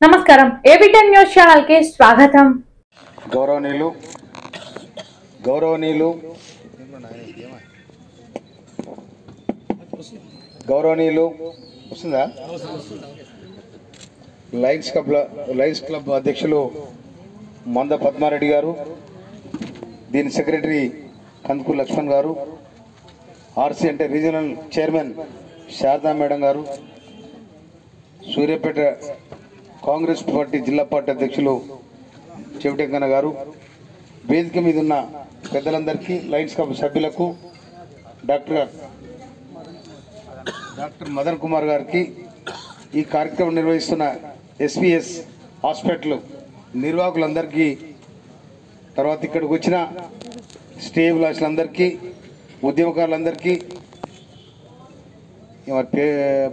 నమస్కారం ఏబిటెన్ news channel కి స్వాగతం. గౌరవనీయులు వస్తుందా లయన్స్ క్లబ్ అధ్యక్షులు మంద పద్మారెడ్డి గారు, దీని సెక్రటరీ కందుకూరు లక్ష్మణ్ గారు, ఆర్సీ అంటే రీజనల్ చైర్మన్ శారదా మేడం గారు, సూర్యాపేట కాంగ్రెస్ పార్టీ జిల్లా పార్టీ అధ్యక్షులు చెవిటెంకన్న గారు, వేదిక మీద ఉన్న పెద్దలందరికీ, లయన్స్ క్లబ్ సభ్యులకు, డాక్టర్ మదన్ కుమార్ గారికి, ఈ కార్యక్రమం నిర్వహిస్తున్న ఎస్పీఎస్ హాస్పిటల్ నిర్వాహకులందరికీ, తర్వాత ఇక్కడికి వచ్చిన స్టేబులాసులందరికీ, ఉద్యమకారులందరికీ,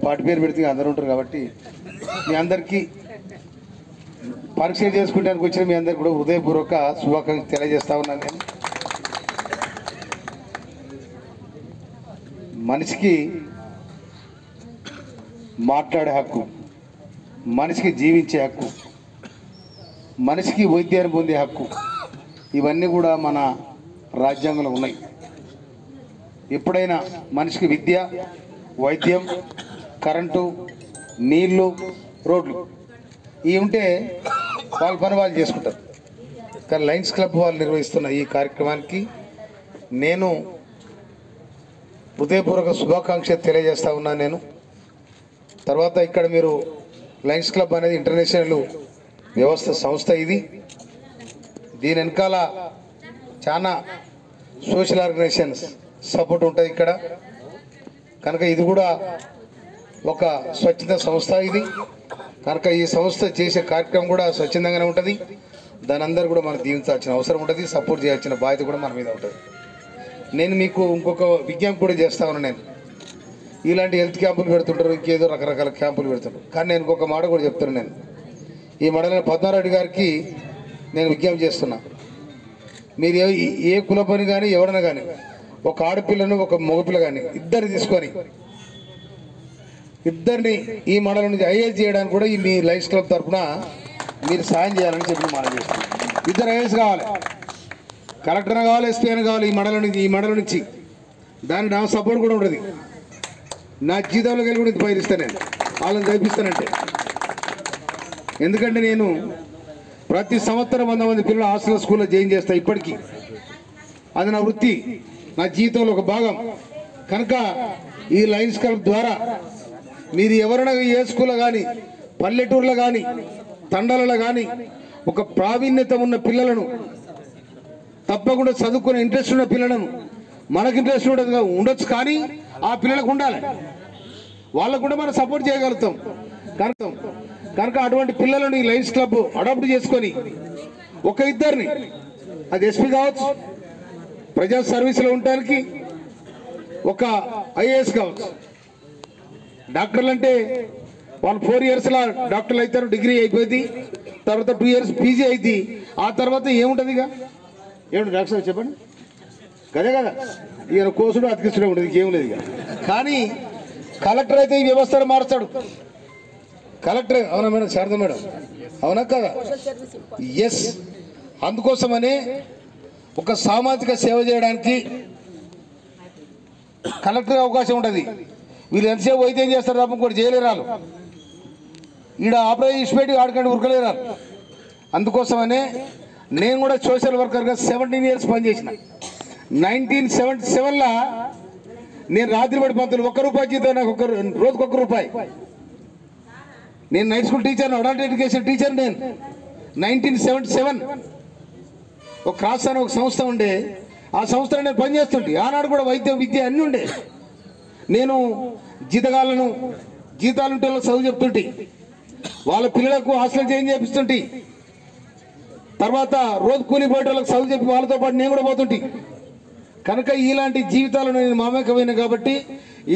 పార్టీ పేరు పెడితే అందరూ ఉంటారు కాబట్టి మీ అందరికీ పరీక్ష చేసుకుంటానికి వచ్చిన మీ అందరికీ కూడా హృదయపూర్వక శుభాకాంక్షలు తెలియజేస్తా ఉన్నాను. నేను మనిషికి మాట్లాడే హక్కు, మనిషికి జీవించే హక్కు, మనిషికి వైద్యాన్ని పొందే హక్కు, ఇవన్నీ కూడా మన రాజ్యాంగంలో ఉన్నాయి. ఎప్పుడైనా మనిషికి విద్య, వైద్యం, కరెంటు, నీళ్లు, రోడ్లు ఇవి ఉంటే వాళ్ళ పని వాళ్ళు చేసుకుంటారు. కానీ లయన్స్ క్లబ్ వాళ్ళు నిర్వహిస్తున్న ఈ కార్యక్రమానికి నేను హృదయపూర్వక శుభాకాంక్షలు తెలియజేస్తా ఉన్నాను. నేను తర్వాత ఇక్కడ మీరు లయన్స్ క్లబ్ అనేది ఇంటర్నేషనల్ సంస్థ ఇది. దీని వెనకాల చాలా సోషల్ ఆర్గనైజేషన్స్ సపోర్ట్ ఉంటుంది ఇక్కడ. కనుక ఇది కూడా ఒక స్వచ్ఛంద సంస్థ ఇది. కనుక ఈ సంస్థ చేసే కార్యక్రమం కూడా స్వచ్ఛందంగానే ఉంటుంది. దాని అందరూ కూడా మనం దీవించాల్సిన అవసరం ఉంటుంది, సపోర్ట్ చేయాల్సిన బాధ్యత కూడా మన మీద ఉంటుంది. నేను మీకు ఇంకొక విజ్ఞప్తి కూడా చేస్తా ఉన్నాను. నేను ఇలాంటి హెల్త్ క్యాంపులు పెడుతుంటారు, ఇంకేదో రకరకాల క్యాంపులు పెడుతుంటారు. కానీ నేను ఇంకొక మాట కూడా చెప్తున్నాను. నేను ఈ మండలం పద్మారెడ్డి గారికి నేను విజ్ఞప్తి చేస్తున్నా, మీరు ఏ కుల పని కానీ ఎవరైనా కానీ ఒక ఆడపిల్లను ఒక మగపిల్ల కానీ ఇద్దరిని తీసుకొని ఇద్దరిని ఈ మండలం నుంచి ఐఏఎస్ చేయడానికి కూడా మీ లయన్స్ క్లబ్ తరఫున మీరు సాయం చేయాలని చెప్పి మనం చేస్తున్నాం. ఇద్దరు ఐఏఎస్ కావాలి, కలెక్టర్ కావాలి, ఎస్పీ అని కావాలి ఈ మండలం నుంచి. దానికి నా సపోర్ట్ కూడా ఉంటుంది. నా జీతంలో కలిగి కూడా పైరిస్తాను, నేను వాళ్ళని చదివిస్తానంటే. ఎందుకంటే నేను ప్రతి సంవత్సరం 100 మంది పిల్లలు హాస్టల్ స్కూల్లో జాయిన్ చేస్తాను. ఇప్పటికీ అది నా వృత్తి, నా జీవితంలో ఒక భాగం. కనుక ఈ లయన్స్ క్లబ్ ద్వారా మీరు ఎవరైనా ఏ స్కూల్లో కానీ, పల్లెటూరులో కానీ, తండాలలో కానీ ఒక ప్రావీణ్యత ఉన్న పిల్లలను, తప్పకుండా చదువుకునే ఇంట్రెస్ట్ ఉన్న పిల్లలను, మనకు ఇంట్రెస్ట్ ఉండొచ్చు కానీ ఆ పిల్లలకు ఉండాలి, వాళ్ళకు కూడా మనం సపోర్ట్ చేయగలుగుతాం. కనుక అటువంటి పిల్లలను ఈ లయన్స్ క్లబ్ అడాప్ట్ చేసుకొని ఒక ఇద్దరిని, అది ఎస్పీ కావచ్చు, ప్రజా సర్వీస్లో ఉండడానికి ఒక ఐఏఎస్ కావచ్చు. డాక్టర్లు అంటే వాళ్ళు 4 ఇయర్స్లో డాక్టర్లు అవుతారు, డిగ్రీ అయిపోయింది, తర్వాత 2 ఇయర్స్ పీజీ అయింది. ఆ తర్వాత ఏముంటుంది? ఇక ఏమిటి డాక్టర్ చెప్పండి, కదే కదా, ఈయన కోసుడు అతికిస్తుడే ఉంటుంది, ఇంకేం లేదు. ఇక కానీ కలెక్టర్ అయితే ఈ వ్యవస్థను మారుస్తాడు. కలెక్టర్ అవునా మేడం, శారదా మేడం, అవునా కదా? ఎస్, అందుకోసమనే ఒక సామాజిక సేవ చేయడానికి కలెక్టర్ అవకాశం ఉంటుంది. వీళ్ళు ఎంతసేపు వైద్యం చేస్తారు తప్ప ఇంకోటి చేయలేరాలు, ఈడ ఆపరేషన్ ఇచ్చిపెట్టి ఆడకండి ఉరకలేరాలు. అందుకోసమనే నేను కూడా సోషల్ వర్కర్గా 17 ఇయర్స్ పనిచేసిన. 1977లో నేను రాత్రి పడి పంతులు ₹1 జీతం, నాకు రోజుకు ₹1. నేను night school teacher, adult education teacher. నేను 1977 ఒక క్రాస్ అని ఒక సంస్థ ఉండే, ఆ సంస్థలో నేను పనిచేస్తుంటే ఆనాడు కూడా వైద్యం, విద్య అన్నీ ఉండే. నేను జీతాలుంటే చదువు చెప్తుంటే, వాళ్ళ పిల్లలకు హాస్టల్ జాయిన్ చేపిస్తుంటే, తర్వాత రోజు కూలి పోయే వాళ్ళకి చదువు చెప్పి వాళ్ళతో పాటు నేను కూడా పోతుంటే. కనుక ఇలాంటి జీవితాలను నేను మమేకమైన కాబట్టి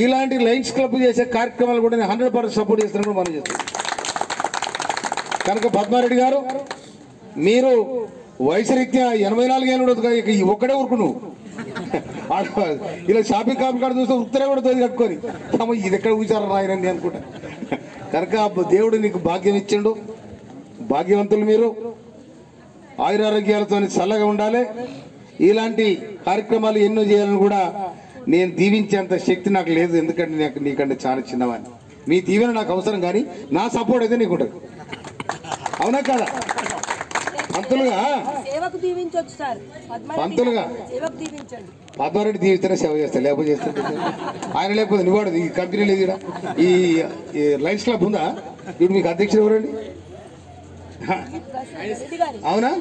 ఇలాంటి లయన్స్ క్లబ్ చేసే కార్యక్రమాలు కూడా నేను 100% సపోర్ట్ చేస్తున్నాను మనం చేస్తాను. కనుక పద్మారెడ్డి గారు, మీరు వయసు రీత్యా 84 ఏళ్ళు ఉండదు, ఒక్కడే ఊరుకు నువ్వు ఇలా షాపింగ్ కాంప్లెక్స్ చూస్తే ఉత్తరే కూడా తోది కట్టుకొని ఇది ఎక్కడ కూర్చారు రాయనండి అనుకుంటా. కనుక దేవుడు నీకు భాగ్యం ఇచ్చిండు, భాగ్యవంతులు మీరు, ఆయురారోగ్యాలతో చల్లగా ఉండాలి. ఇలాంటి కార్యక్రమాలు ఎన్నో చేయాలని కూడా నేను దీవించేంత శక్తి నాకు లేదు, ఎందుకంటే నాకు నీకంటే చాలా చిన్నవాడిని. మీ దీవెన నాకు అవసరం, కానీ నా సపోర్ట్ అయితే నీకు ఉంటుంది. అవునా కాదా? పంతులుగా పద్మారెడ్డి దీవిస్తేనే సేవ చేస్తాను, లేకపోతే చేస్తాను ఆయన, లేకపోతే నువ్వు ఈ కంపెనీ లేదు. ఇక్కడ ఈ లైన్స్ క్లబ్ ఉందా? ఇప్పుడు మీకు అధ్యక్షుడు ఎవరండి? అవునా?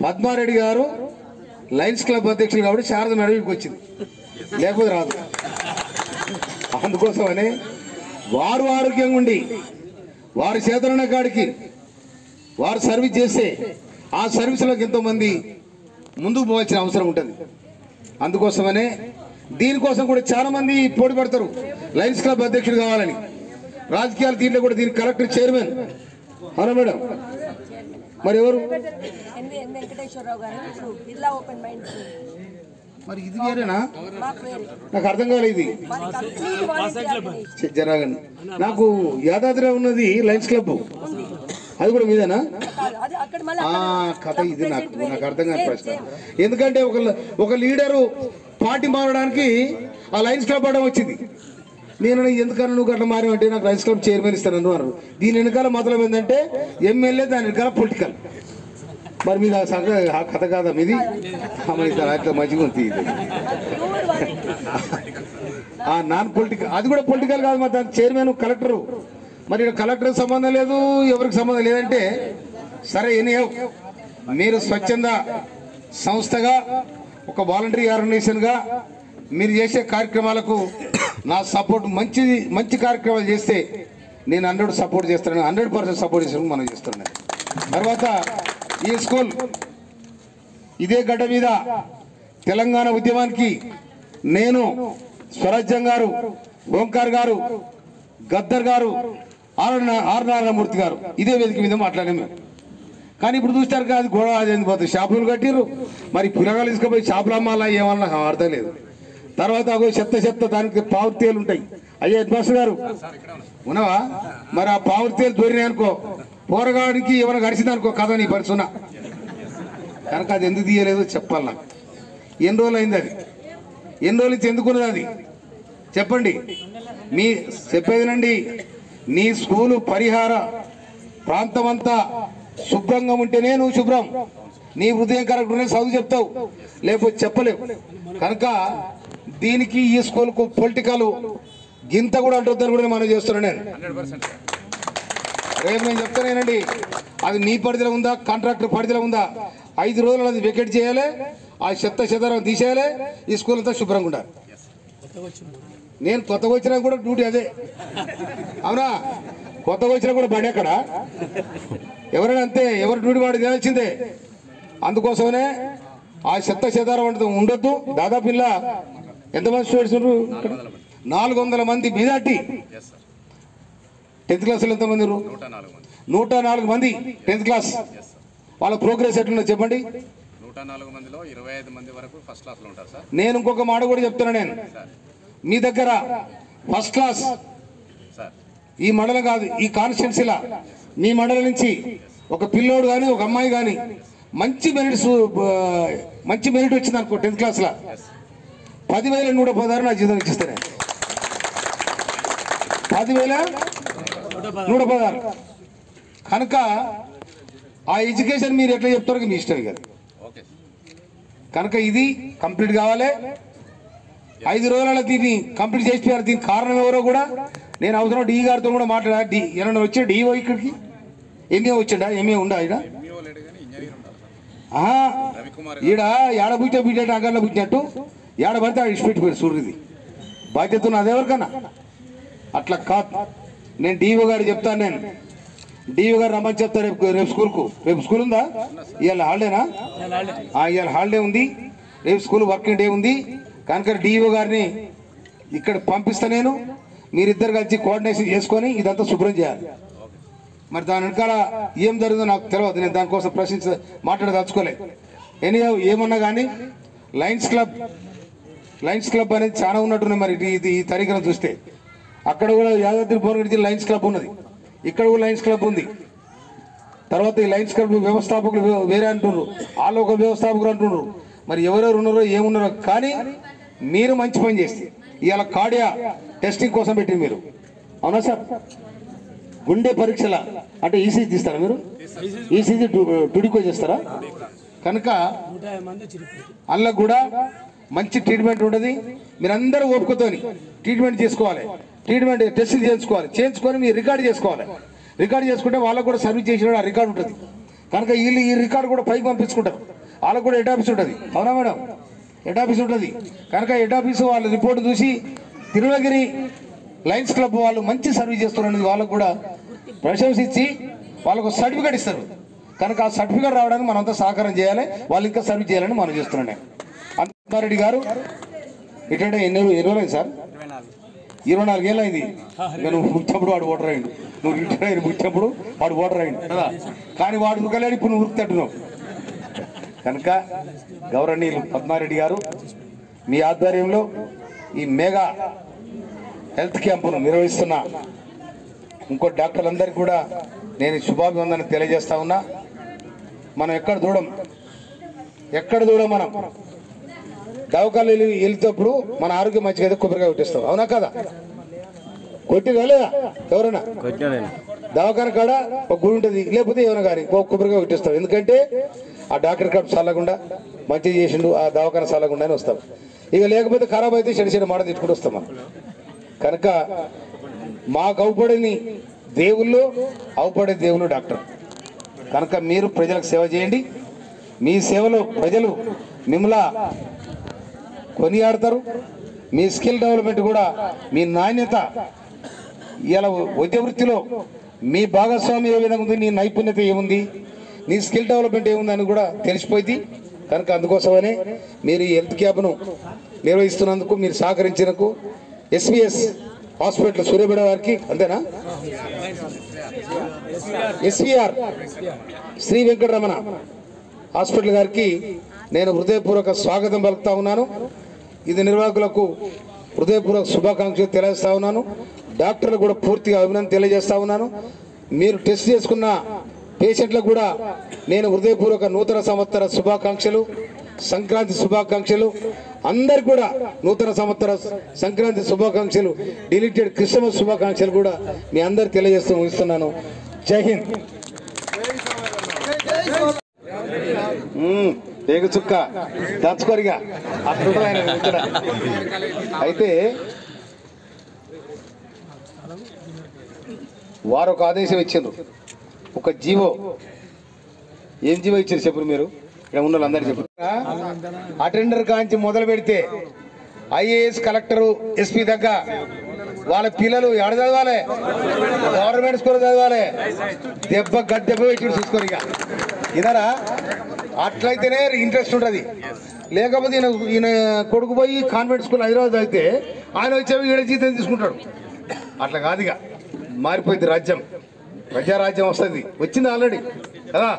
పద్మారెడ్డి గారు లయన్స్ క్లబ్ అధ్యక్షులు కాబట్టి శారద మేడం వచ్చింది, లేకపోతే రాదు. అందుకోసమని వారు ఆరోగ్యంగా ఉండి వారి చేతనున్న కాడికి వారు సర్వీస్ చేస్తే ఆ సర్వీసులకు ఎంతోమంది ముందుకు పోవాల్సిన అవసరం ఉంటుంది. అందుకోసమనే దీనికోసం కూడా చాలామంది పోటీ పడతారు లయన్స్ క్లబ్ అధ్యక్షుడు కావాలని. రాజకీయాలు దీంట్లో కూడా దీనికి కలెక్టర్ చైర్మన్. అవునా మేడం? మరి ఎవరు? మరి ఇది వేరేనా? నాకు అర్థం కాలేదు. ఇది జరగండి. నాకు యాదాద్రి ఉన్నది లయన్స్ క్లబ్, అది కూడా మీదేనా? కథ ఇది నాకు అర్థం కాని ప్రశ్న. ఎందుకంటే ఒక లీడరు పార్టీ మారడానికి ఆ లయన్స్ క్లబ్ అవడం వచ్చింది. నేను ఎందుకన్నా నువ్వు అట్లా మారేమంటే నాకు లయన్స్ క్లబ్ చైర్మన్ ఇస్తాను అన్నారు. దీని వెనకాల మొదలం ఏంటంటే ఎమ్మెల్యే, దాని వెనకాల పొలిటికల్. మరి మీద ఆ కథ కాదా మీది? అట్లా మంచిగా ఉంది ఇది. నాన్ పొలిటికల్, అది కూడా పొలిటికల్ కాదు. మరి దాని చైర్మన్ కలెక్టరు. మరి కలెక్టర్కి సంబంధం లేదు, ఎవరికి సంబంధం లేదంటే సరే. మీరు స్వచ్ఛంద సంస్థగా, ఒక వాలంటరీ ఆర్గనైజేషన్గా మీరు చేసే కార్యక్రమాలకు నా సపోర్ట్, మంచి కార్యక్రమాలు చేస్తే నేను 100 సపోర్ట్ చేస్తాను, 100% సపోర్ట్ చేస్తాను మనం చేస్తున్నాను. తర్వాత ఈ స్కూల్ ఇదే గడ్డ మీద తెలంగాణ ఉద్యమానికి నేను, స్వరాజ్యం గారు, ఓంకార్ గారు, గద్దర్ గారు, ఆర్ నారాయణమూర్తి గారు ఇదే వేదిక మీద మాట్లాడాము. కానీ ఇప్పుడు చూస్తారు కాదు, గొడవ అది పోతుంది. షాపులు కట్టిర్రు, మరి పిల్లగాలు తీసుకుపోయి షాపులు అమ్మాలా ఏమన్నా అర్థం లేదు. తర్వాత చెత్త దానికి పావుర్తీలు ఉంటాయి. అయ్యే హెడ్ మాస్టర్ గారు ఉన్నావా? మరి ఆ పావుర్తీలు దొరినాయి అనుకో, పోరగాడికి ఏమైనా గడిచింది అనుకో, కథ నీ పరిస్థితున్న కనుక అది ఎందుకు తీయలేదో చెప్పాలి నాకు. ఎన్ని రోజులు అయింది అది? ఎన్ని రోజులు నుంచి ఎందుకున్నది అది చెప్పండి. మీ చెప్పేదినండి, నీ స్కూలు పరిహార ప్రాంతం అంతా శుభ్రంగా ఉంటేనే నువ్వు శుభ్రం. నీ హృదయం కరెక్ట్ ఉంటే చదువు చెప్తావు, లేకపోతే చెప్పలేవు. కనుక దీనికి ఈ స్కూల్కు పొలిటికల్ గింత కూడా అంటుందని కూడా మనం చేస్తున్నాను నేను. రేపు నేను చెప్తానేనండి, అది నీ పరిధిలో ఉందా, కాంట్రాక్టర్ పరిధిలో ఉందా, 5 రోజులు అది వెకెట్ చేయాలి, ఆ చెదారం తీసేయాలి, ఈ స్కూల్ అంతా శుభ్రంగా ఉండాలి. నేను కొత్తగా వచ్చినా కూడా డ్యూటీ అదే. అవునా? కొత్తగా వచ్చినా కూడా బండి ఎక్కడ, ఎవరైనా అంతే, ఎవరు డ్యూటీ వాడు చేయాల్సిందే. అందుకోసమనే ఆ చెదారం అంటే ఉండొద్దు. దాదాపు ఇలా ఎంతమంది స్టూడెంట్స్ ఉన్నారు? 400 మంది మెజార్టీ. 10th క్లాసులో ఎంతమంది? 104 మంది 10th క్లాస్. వాళ్ళ ప్రోగ్రెస్ ఎట్లున్నా చెప్పండి. 104 మందిలో 25 మంది వరకు ఫస్ట్ క్లాస్ లో ఉంటారు సార్. నేను ఇంకొక మాట కూడా చెప్తున్నా, నేను మీ దగ్గర ఫస్ట్ క్లాస్ ఈ మండలం కాదు, ఈ కాన్స్టిట్యున్సీలా మీ మండలం నుంచి ఒక పిల్లోడు కానీ ఒక అమ్మాయి కానీ మంచి మెరిట్ వచ్చింది అనుకో 10th క్లాస్లో, 10,116 నా జీతం ఇచ్చిస్తాను. 10,116. కనుక ఆ ఎడ్యుకేషన్ మీరు ఎట్లా చెప్తారో మీ ఇష్టం కదా. కనుక ఇది కంప్లీట్ కావాలి. 5 రోజుల దీన్ని కంప్లీట్ చేసిపోయారు. దీనికి కారణం ఎవరో కూడా నేను అవసరం డి గారితో కూడా మాట్లాడా. ఏమన్నా వచ్చా డిఓ ఇక్కడికి? ఎంఏ వచ్చాడా? ఎంఏ ఉండా ఈడ? ఈడ ఏడ బుట్టే బిడ్డ అగర్లో బుట్టినట్టు ఏడ పడితే ఆడ ఇచ్చిపెట్టిపోయారు. సూర్యుది బాధ్యత ఉన్నది ఎవరికన్నా. అట్లా కాదు. నేను డిఓ గారు చెప్తాను, నేను డిఓ గారు రమ్మని చెప్తాను రేపు స్కూల్కు. రేపు స్కూల్ ఉందా? ఇవాళ హాలిడేనా? ఇవాళ హాలిడే ఉంది, రేపు స్కూల్ వర్కింగ్ డే ఉంది. కనుక డిఓ గారిని ఇక్కడ పంపిస్తా నేను. మీరిద్దరు కలిసి కోఆర్డినేషన్ చేసుకొని ఇదంతా శుభ్రం చేయాలి. మరి దాని వెనకాల ఏం జరిగిందో నాకు తెలియదు, నేను దానికోసం మాట్లాడదలుచుకోలే. ఏమన్నా కానీ లయన్స్ క్లబ్ అనేది చాలా ఉన్నట్టున్నాయి. మరి ఇది ఈ తరీఖను చూస్తే అక్కడ కూడా యాదాద్రి భువనగిరి జిల్లా లయన్స్ క్లబ్ ఉన్నది, ఇక్కడ కూడా లయన్స్ క్లబ్ ఉంది. తర్వాత ఈ లయన్స్ క్లబ్ వ్యవస్థాపకులు వేరే అంటున్నారు, వాళ్ళు ఒక వ్యవస్థాపకులు అంటున్నారు. మరి ఎవరెవరు ఉన్నారో ఏమున్నారో కానీ మీరు మంచి పని చేస్తే ఇవాళ కార్డియా టెస్టింగ్ కోసం పెట్టింది మీరు, అవునా సార్? గుండె పరీక్షల అంటే ఈసీజీ తీస్తారా మీరు? ఈసీజీ టుడికో చేస్తారా? కనుక అందులో కూడా మంచి ట్రీట్మెంట్ ఉంటుంది. మీరందరూ ఓపికతోని ట్రీట్మెంట్ చేసుకోవాలి, ట్రీట్మెంట్ టెస్టులు చేయించుకొని మీరు రికార్డు చేసుకోవాలి. రికార్డు చేసుకుంటే వాళ్ళకు కూడా సర్వీస్ చేసిన ఆ రికార్డు ఉంటుంది. కనుక వీళ్ళు ఈ రికార్డు కూడా పైకి పంపించుకుంటారు. వాళ్ళకు కూడా హెడ్ ఆఫీస్ ఉంటుంది, అవునా మేడం? హెడ్ ఆఫీస్ ఉంటుంది. కనుక హెడ్ ఆఫీసు వాళ్ళ రిపోర్ట్ చూసి తిరుమలగిరి లయన్స్ క్లబ్ వాళ్ళు మంచి సర్వీస్ చేస్తున్నది వాళ్ళకు కూడా ప్రశంసించి వాళ్ళకు సర్టిఫికేట్ ఇస్తారు. కనుక ఆ సర్టిఫికేట్ రావడానికి మనంతా సహకారం చేయాలి, వాళ్ళు ఇంకా సర్వీస్ చేయాలని మనం చేస్తున్నాం. అంతారెడ్డి గారు ఇట్లా ఎన్ని రోజులైంది సార్? 24 ఏళ్ళు అయింది. నువ్వు ముచ్చప్పుడు వాడు ఓటర్ అయ్యిండు, నువ్వు రిటైర్ అయిన ముచ్చప్పుడు వాడు ఓటర్ అయ్యిండు కదా. కానీ వాడు ఉరకలేడు, ఇప్పుడు నువ్వు ఉరుకుతట్టున్నావు. కనుక గౌరవనీయులు పద్మారెడ్డి గారు మీ ఆధ్వర్యంలో ఈ మెగా హెల్త్ క్యాంపును నిర్వహిస్తున్న ఇంకో డాక్టర్లందరికీ కూడా నేను శుభాభివందన తెలియజేస్తా ఉన్నా. మనం ఎక్కడ దూడం మనం దవాఖాన వెళ్తేప్పుడు మన ఆరోగ్యం మంచిగా అయితే కొబ్బరికాయ కొట్టిస్తాం, అవునా కదా? కొట్టినా లేదా ఎవరైనా? దవాఖాన కాడ ఒక గుడి ఉంటుంది, లేకపోతే ఏమైనా కానీ కొబ్బరికాయ కొట్టిస్తాం. ఎందుకంటే ఆ డాక్టర్ కాడ చల్లకుండా మంచిగా చేసిండు, ఆ దవాఖాన చల్లకుండానే వస్తాం. ఇక లేకపోతే ఖరాబ్ అయితే చెడు మాట తిట్టుకుంటూ వస్తాం మనం. కనుక మాకు అవుపడని దేవుళ్ళు, అవుపడే దేవుళ్ళు డాక్టర్. కనుక మీరు ప్రజలకు సేవ చేయండి. మీ సేవలో ప్రజలు మిమ్మల్ని కొనియాడతారు. మీ స్కిల్ డెవలప్మెంట్ కూడా, మీ నాణ్యత, ఇలా వైద్య వృత్తిలో మీ భాగస్వామి ఏ విధంగా ఉంది, నీ నైపుణ్యత ఏముంది, నీ స్కిల్ డెవలప్మెంట్ ఏముంది అని కూడా తెలిసిపోయింది. కనుక అందుకోసమనే మీరు ఈ హెల్త్ క్యాంప్ను నిర్వహిస్తున్నందుకు, మీరు సహకరించినందుకు ఎస్విఎస్ హాస్పిటల్ సూర్యాపేట వారికి, అంతేనా, ఎస్విఆర్ శ్రీ వెంకటరమణ హాస్పిటల్ గారికి నేను హృదయపూర్వక స్వాగతం పలుకుతా ఉన్నాను. ఇది నిర్వాహకులకు హృదయపూర్వక శుభాకాంక్షలు తెలియజేస్తా ఉన్నాను. డాక్టర్లు కూడా పూర్తిగా అభినందన తెలియజేస్తా ఉన్నాను. మీరు టెస్ట్ చేసుకున్న పేషెంట్లకు కూడా నేను హృదయపూర్వక నూతన సంవత్సర శుభాకాంక్షలు, సంక్రాంతి శుభాకాంక్షలు, అందరికి కూడా నూతన సంవత్సర సంక్రాంతి శుభాకాంక్షలు, డిలీటెడ్ క్రిస్మస్ శుభాకాంక్షలు కూడా మీ అందరు తెలియజేస్తూ ముగిస్తున్నాను. జై హింద్. ఏగు చుక్క దంచుకోరిగా అట్లా. అయితే వారు ఒక ఆదేశం ఇచ్చిండ్రు, ఒక జీవో. ఏం జీవో ఇచ్చారు చెప్పరు మీరు? ఇక్కడ ఉన్న వాళ్ళందరూ చెప్పారు. అటెండర్ కాంచి మొదలు పెడితే ఐఏఎస్, కలెక్టరు, ఎస్పీ దగ్గర వాళ్ళ పిల్లలు ఎడ చదవాలి, గవర్నమెంట్ స్కూల్ చదవాలి. దెబ్బ గద్దెబ్బ పెట్టి చూసుకోరు ఇక. ఇదరా అట్లయితేనే ఇంట్రెస్ట్ ఉంటుంది. లేకపోతే ఈయన కొడుకు పోయి కాన్వెంట్ స్కూల్ హైదరాబాద్ అయితే ఆయన వచ్చేవి 7 జీతం తీసుకుంటాడు. అట్లా కాదు, ఇక మారిపోయింది రాజ్యం, ప్రజారాజ్యం వస్తుంది, వచ్చింది ఆల్రెడీ కదా.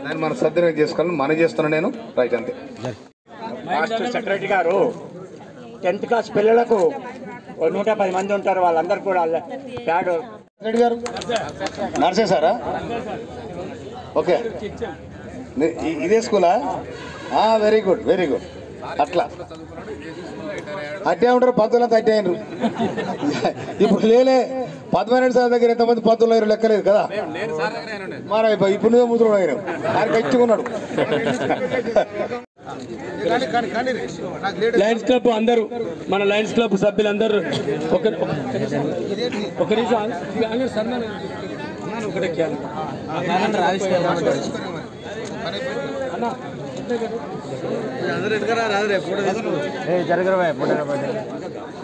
దాన్ని మనం సద్వినియోగం చేసుకోవాలని మనం చేస్తున్నాను నేను. రైట్, అంతే. మాస్టర్ సెక్రటరీ గారు 10th క్లాస్ పిల్లలకు 110 మంది ఉంటారు, వాళ్ళందరూ కూడా ప్యాడ్. సెక్రటరీ గారు నర్సే సారా? ఓకే, ఇదే స్కూలా? Very good, very good. అట్లా అట్టే ఉంటారు, పంతులంతా అట్టే అయినరు. ఇప్పుడు లేలే 12 సార్ దగ్గర ఎంతమంది పంతులు అయ్యారు లెక్కలేదు కదా. మరి ఇప్పుడు నువ్వే ముద్ర అయినావు, ఆయన గట్టిగున్నాడు. లయన్స్ క్లబ్ అందరూ, మన లయన్స్ క్లబ్ సభ్యులందరూ ఒక నిమిషం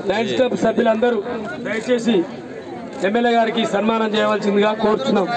లయన్స్ క్లబ్ సభ్యులందరూ దయచేసి ఎమ్మెల్యే గారికి సన్మానం చేయవలసిందిగా కోరుతున్నాం.